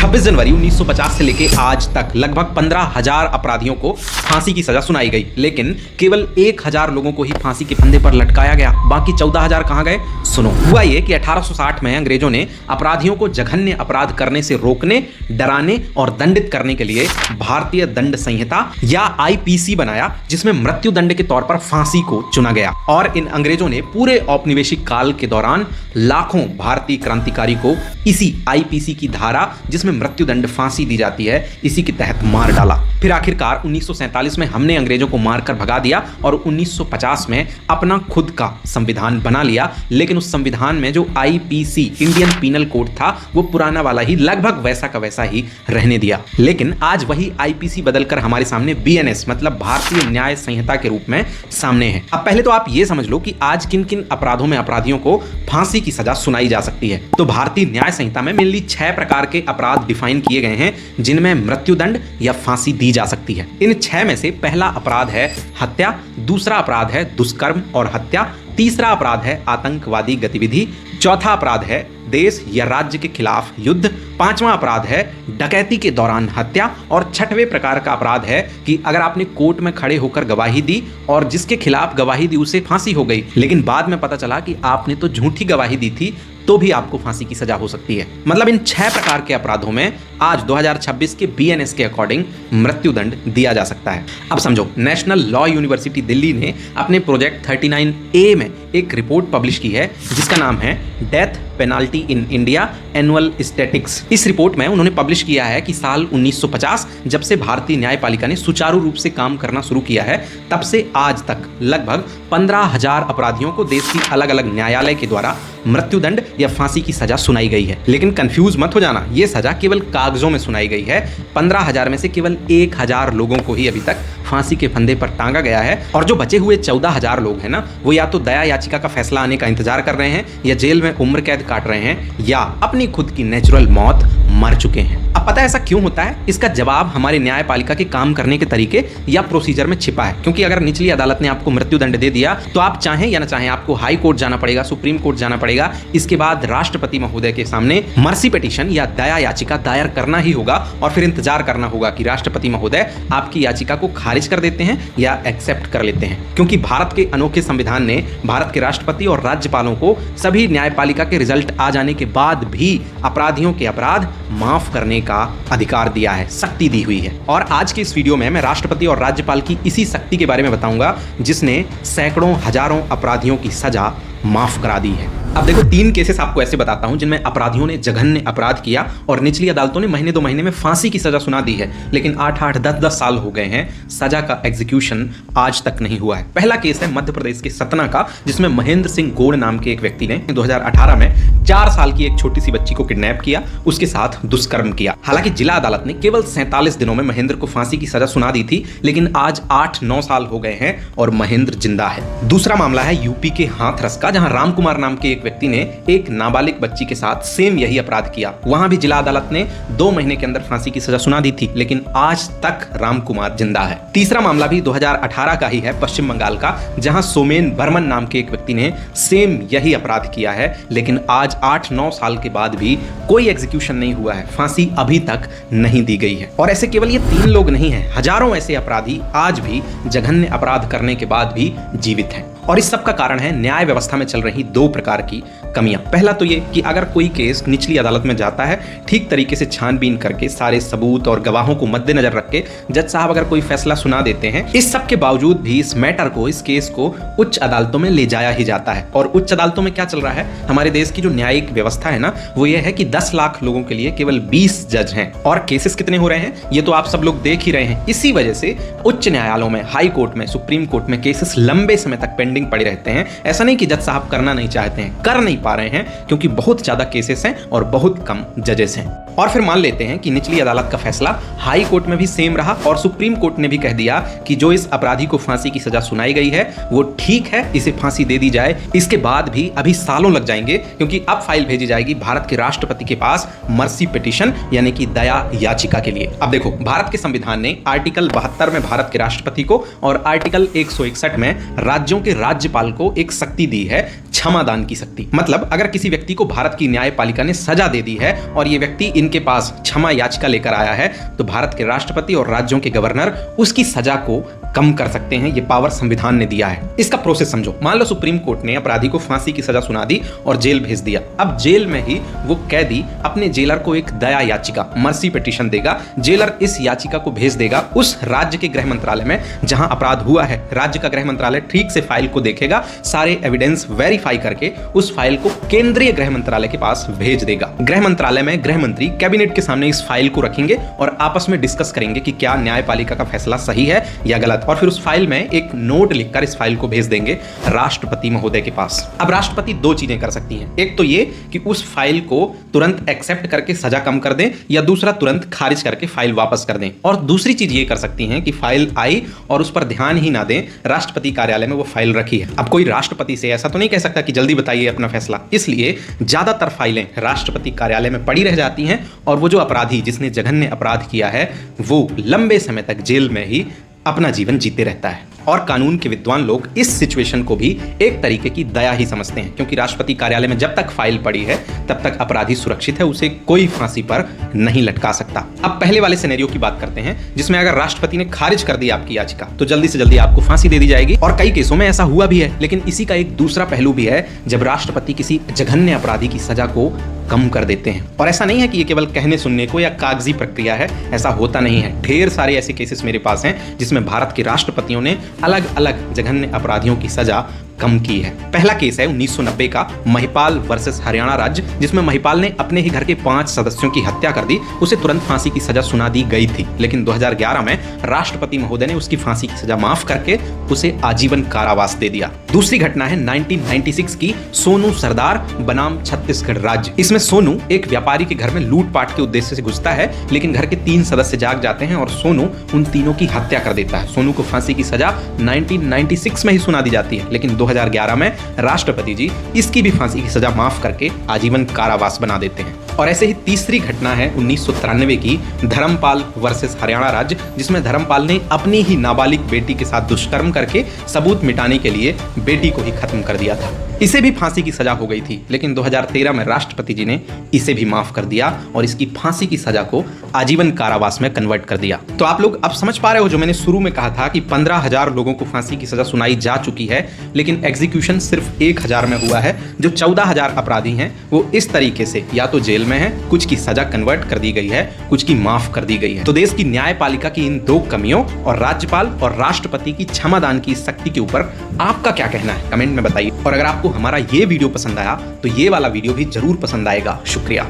26 जनवरी 1950 से लेकर आज तक लगभग 15,000 अपराधियों को फांसी की सजा सुनाई गई, लेकिन केवल 1,000 लोगों को ही फांसी के फंदे पर लटकाया गया। बाकी 14,000 कहां गए? सुनो, हुआ ये कि 1860 में अंग्रेजों ने अपराधियों को जघन्य अपराध करने से रोकने, डराने और दंडित करने के लिए भारतीय दंड संहिता या IPC बनाया, जिसमें मृत्यु दंड के तौर पर फांसी को चुना गया। और इन अंग्रेजों ने पूरे औपनिवेशिक काल के दौरान लाखों भारतीय क्रांतिकारी को इसी IPC की धारा, जिसमें मृत्युदंड फांसी दी जाती है, इसी के तहत मार डाला। फिर आखिरकार 1947 में हमने अंग्रेजों को मारकर भगा दिया और 1950 में अपना खुद का संविधान बना लिया। लेकिन उस संविधान में जो IPC इंडियन पीनल कोड था, वो पुराना वाला ही लगभग वैसा का वैसा ही रहने दिया। लेकिन आज वही IPC बदलकर हमारे सामने BNS मतलब भारतीय न्याय संहिता के रूप में सामने है। अब पहले तो आप ये समझ लो कि आज किन किन अपराधों में अपराधियों को फांसी की सजा सुनाई जा सकती है। तो भारतीय न्याय संहिता में मेनली 6 प्रकार के अपराध डिफाइन किए गए हैं, जिनमें मृत्युदंड या फांसी दी जा सकती है। इन 6 में से पहला अपराध है हत्या, दूसरा अपराध है दुष्कर्म और हत्या, तीसरा अपराध है आतंकवादी गतिविधि, चौथा अपराध है देश या राज्य के खिलाफ युद्ध, पांचवा अपराध है डकैती के दौरान हत्या और छठवें प्रकार का अपराध है कि अगर आपने कोर्ट में खड़े होकर गवाही दी और जिसके खिलाफ गवाही दी उसे फांसी हो गई, लेकिन बाद में पता चला कि आपने तो झूठी गवाही दी थी, तो भी आपको फांसी की सजा हो सकती है। मतलब इन 6 प्रकार के अपराधों में आज 2026 के BNS के अकॉर्डिंग मृत्युदंड दिया जा सकता है। अब समझो, नेशनल लॉ यूनिवर्सिटी दिल्ली ने अपने प्रोजेक्ट 39A में एक रिपोर्ट पब्लिश की है, जिसका नाम है death penalty in India annual statics. इस रिपोर्ट में उन्होंने पब्लिश किया है कि साल 1950 जब से भारतीय न्यायपालिका ने सुचारू रूप से काम करना शुरू किया है, तब से आज तक लगभग 15,000 अपराधियों को देश की अलग अलग न्यायालय के द्वारा मृत्युदंड या फांसी की सजा सुनाई गई है। लेकिन कंफ्यूज मत हो जाना, यह सजा केवल कागजों में सुनाई गई है। 15,000 में से केवल 1,000 लोगों को ही अभी तक फांसी के फंदे पर टांगा गया है, और जो बचे हुए 14,000 लोग हैं ना, वो या तो दया याचिका का फैसला आने का इंतजार कर रहे हैं, या जेल में उम्र कैद काट रहे हैं, या अपनी खुद की नेचुरल मौत मर चुके हैं। अब पता है ऐसा क्यों होता है? इसका जवाब हमारे न्यायपालिका के काम करने के तरीके या प्रोसीजर में छिपा है। क्योंकि अगर निचली अदालत ने आपको मृत्युदंड दे दिया, तो आप चाहें या ना चाहें आपको हाई कोर्ट जाना पड़ेगा, सुप्रीम कोर्ट जाना पड़ेगा। इसके बाद राष्ट्रपति महोदय के सामने मर्सी पिटीशन या दया याचिका दायर करना ही होगा, और फिर इंतजार करना होगा कि राष्ट्रपति महोदय आपकी याचिका को खारिज कर देते हैं या एक्सेप्ट कर लेते हैं। क्योंकि भारत के अनोखे संविधान ने भारत के राष्ट्रपति और राज्यपालों को सभी न्यायपालिका के रिजल्ट आ जाने के बाद भी अपराधियों के अपराध माफ करने का अधिकार दिया है, शक्ति दी हुई है। और आज के इस वीडियो में मैं राष्ट्रपति और राज्यपाल की इसी शक्ति के बारे में बताऊंगा, जिसने सैकड़ों हजारों अपराधियों की सजा माफ करा दी है। अब देखो, 3 केसेस आपको ऐसे बताता हूं जिनमें अपराधियों ने जघन्य अपराध किया और निचली अदालतों ने महीने 2 महीने में फांसी की सजा सुना दी है, लेकिन 8-8, 10-10 साल हो गए हैं, सजा का एग्जीक्यूशन आज तक नहीं हुआ है। पहला केस है मध्य प्रदेश के सतना का, जिसमें महेंद्र सिंह गौड़ नाम के एक व्यक्ति ने 2018 में 4 साल की एक छोटी सी बच्ची को किडनैप किया, उसके साथ दुष्कर्म किया। हालांकि जिला अदालत ने केवल 47 दिनों में महेंद्र को फांसी की सजा सुना दी थी, लेकिन आज 8-9 साल हो गए हैं और महेंद्र जिंदा है। दूसरा मामला है यूपी के हाथरस का, जहां राम कुमार नाम के एक व्यक्ति ने एक नाबालिग बच्ची के साथ सेम यही अपराध किया। वहां भी जिला अदालत ने 2 महीने के अंदर फांसी की सजा सुना दी थी, लेकिन आज तक राम कुमार जिंदा है। तीसरा मामला भी 2018 का ही है, पश्चिम बंगाल का, जहां सोमेन बर्मन नाम के एक व्यक्ति ने सेम यही अपराध किया है, लेकिन आज 8-9 साल के बाद भी कोई एग्जीक्यूशन नहीं हुआ है, फांसी अभी तक नहीं दी गई है। और ऐसे केवल ये 3 लोग नहीं हैं, हजारों ऐसे अपराधी आज भी जघन्य अपराध करने के बाद भी जीवित हैं। और इस सब का कारण है न्याय व्यवस्था में चल रही 2 प्रकार की कमियां। पहला तो ये कि अगर कोई केस निचली अदालत में जाता है, ठीक तरीके से छानबीन करके सारे सबूत और गवाहों को मद्देनजर रख के जज साहब अगर कोई फैसला सुना देते हैं, इस सब के बावजूद भी इस मैटर को, इस केस को उच्च अदालतों में ले जाया ही जाता है। और उच्च अदालतों में क्या चल रहा है, हमारे देश की जो न्यायिक व्यवस्था है ना, वो ये है कि 10 लाख लोगों के लिए केवल 20 जज हैं, और केसेस कितने हो रहे हैं ये तो आप सब लोग देख ही रहे हैं। इसी वजह से उच्च न्यायालयों में, हाई कोर्ट में, सुप्रीम कोर्ट में केसेस लंबे समय तक पेंडिंग पड़े रहते हैं। ऐसा नहीं कि जज साहब करना नहीं चाहते हैं, कर नहीं पा रहे हैं, क्योंकि बहुत ज्यादा केसेस हैं और बहुत कम जजेस हैं। और फिर मान लेते हैं कि निचली अदालत का फैसला हाई कोर्ट में भी सेम रहा और सुप्रीम कोर्ट ने भी कह दिया कि जो इस अपराधी को फांसी की सजा सुनाई गई है वो ठीक है, इसे फांसी दे दी जाए। इसके बाद भी अभी सालों लग जाएंगे, क्योंकि अब फाइल भेजी जाएगी भारत के राष्ट्रपति के पास मर्सी पिटीशन यानी कि दया याचिका के लिए। अब देखो, भारत के संविधान ने आर्टिकल 72 में भारत के राष्ट्रपति को और आर्टिकल 161 में राज्यों के राज्यपाल को एक शक्ति दी है, क्षमादान की शक्ति। मतलब अगर किसी व्यक्ति को भारत की न्यायपालिका ने सजा दे दी है और ये व्यक्ति इनके पास क्षमा याचिका लेकर आया है तो भारत के राष्ट्रपति और राज्यों के गवर्नर उसकी सजा को कम कर सकते हैं। ये पावर संविधान ने दिया है। इसका प्रोसेस समझो। मान लो सुप्रीम कोर्ट ने अपराधी को फांसी की सजा सुना दी और जेल भेज दिया। अब जेल में ही वो कैदी अपने जेलर को एक दया याचिका, मर्सी पिटीशन देगा। जेलर इस याचिका को भेज देगा उस राज्य के गृह मंत्रालय में जहां अपराध हुआ है। राज्य का गृह मंत्रालय ठीक से फाइल को देखेगा, सारे एविडेंस वेरीफाई करके उस फाइल को केंद्रीय गृह मंत्रालय के पास भेज देगा। गृह मंत्रालय में गृह मंत्री कैबिनेट के सामने इस फाइल को रखेंगे और आपस में डिस्कस करेंगे कि क्या न्यायपालिका का फैसला सही है या गलत, और फिर उस फाइल में एक नोट लिखकर इस फाइल को भेज देंगे राष्ट्रपति महोदय के पास। अब राष्ट्रपति दो चीजें कर सकती हैं, एक तो ये कि उस फाइल को तुरंत एक्सेप्ट करके सजा कम कर दें, या दूसरा तुरंत खारिज करके फाइल वापस कर दें। और दूसरी चीज ये कर सकती हैं कि फाइल आई और उस पर ध्यान ही ना दें, राष्ट्रपति कार्यालय में वो फाइल रखी है। अब कोई राष्ट्रपति से ऐसा तो नहीं कह सकता कि जल्दी बताइए अपना फैसला, इसलिए ज्यादातर फाइलें राष्ट्रपति कार्यालय में पड़ी रह जाती हैं और वो जो अपराधी जिसने जघन्य अपराध किया है वो लंबे समय तक जेल में ही अपना जीवन जीते रहता है। और कानून के विद्वान लोग इस सिचुएशन को भी एक तरीके की दया ही समझते हैं, क्योंकि राष्ट्रपति कार्यालय में जब तक फाइल पड़ी है तब तक अपराधी सुरक्षित है, उसे कोई फांसी पर नहीं लटका सकता। अब पहले वाले सिनेरियो की बात करते हैं जिसमें अगर राष्ट्रपति ने खारिज कर दी आपकी याचिका तो जल्दी से जल्दी आपको फांसी दे दी जाएगी, और कई केसों में ऐसा हुआ भी है। लेकिन इसी का एक दूसरा पहलू भी है जब राष्ट्रपति किसी जघन्य अपराधी की सजा को कम कर देते हैं। और ऐसा नहीं है कि ये केवल कहने सुनने को या कागजी प्रक्रिया है, ऐसा होता नहीं है। ढेर सारे ऐसे केसेस मेरे पास हैं जिसमें भारत के राष्ट्रपतियों ने अलग अलग जघन्य अपराधियों की सजा कम की है। पहला केस है 1990 का महिपाल वर्सेस हरियाणा राज्य, जिसमें महिपाल ने अपने ही घर के 5 सदस्यों की हत्या कर दी। उसे तुरंत फांसी की सजा सुना दी गई थी, लेकिन 2011 में राष्ट्रपति महोदय ने उसकी फांसी की सजा माफ करके उसे आजीवन कारावास दे दिया। दूसरी घटना है 1996 की सोनू सरदार बनाम छत्तीसगढ़ राज्य। इसमें सोनू एक व्यापारी के घर में लूटपाट के उद्देश्य से घुसता है, लेकिन घर के 3 सदस्य जाग जाते हैं और सोनू उन तीनों की हत्या कर देता है। सोनू को फांसी की सजा 1996 में ही सुना दी जाती है, लेकिन 2011 में राष्ट्रपति जी इसकी भी फांसी की सजा माफ करके आजीवन कारावास बना देते हैं। और ऐसे ही तीसरी घटना है 1993 की धर्मपाल वर्सेस हरियाणा राज्य, जिसमें धर्मपाल ने अपनी ही नाबालिग बेटी के साथ दुष्कर्म करके सबूत मिटाने के लिए बेटी को ही खत्म कर दिया था। इसे भी फांसी की सजा हो गई थी, लेकिन 2013 में राष्ट्रपति जी ने इसे भी माफ कर दिया और इसकी फांसी की सजा को आजीवन कारावास में कन्वर्ट कर दिया। तो आप लोग अब समझ पा रहे हो जो मैंने शुरू में कहा था कि 15,000 लोगों को फांसी की सजा सुनाई जा चुकी है, लेकिन एग्जीक्यूशन सिर्फ 1,000 में हुआ है। जो 14,000 अपराधी हैं वो इस तरीके से या तो जेल में है, कुछ की सजा कन्वर्ट कर दी गई है, कुछ की माफ कर दी गई है। तो देश की न्यायपालिका की इन 2 कमियों और राज्यपाल और राष्ट्रपति की क्षमादान की शक्ति के ऊपर आपका क्या कहना है, कमेंट में बताइए। और अगर आपको हमारा ये वीडियो पसंद आया तो ये वाला वीडियो भी जरूर पसंद आएगा। शुक्रिया।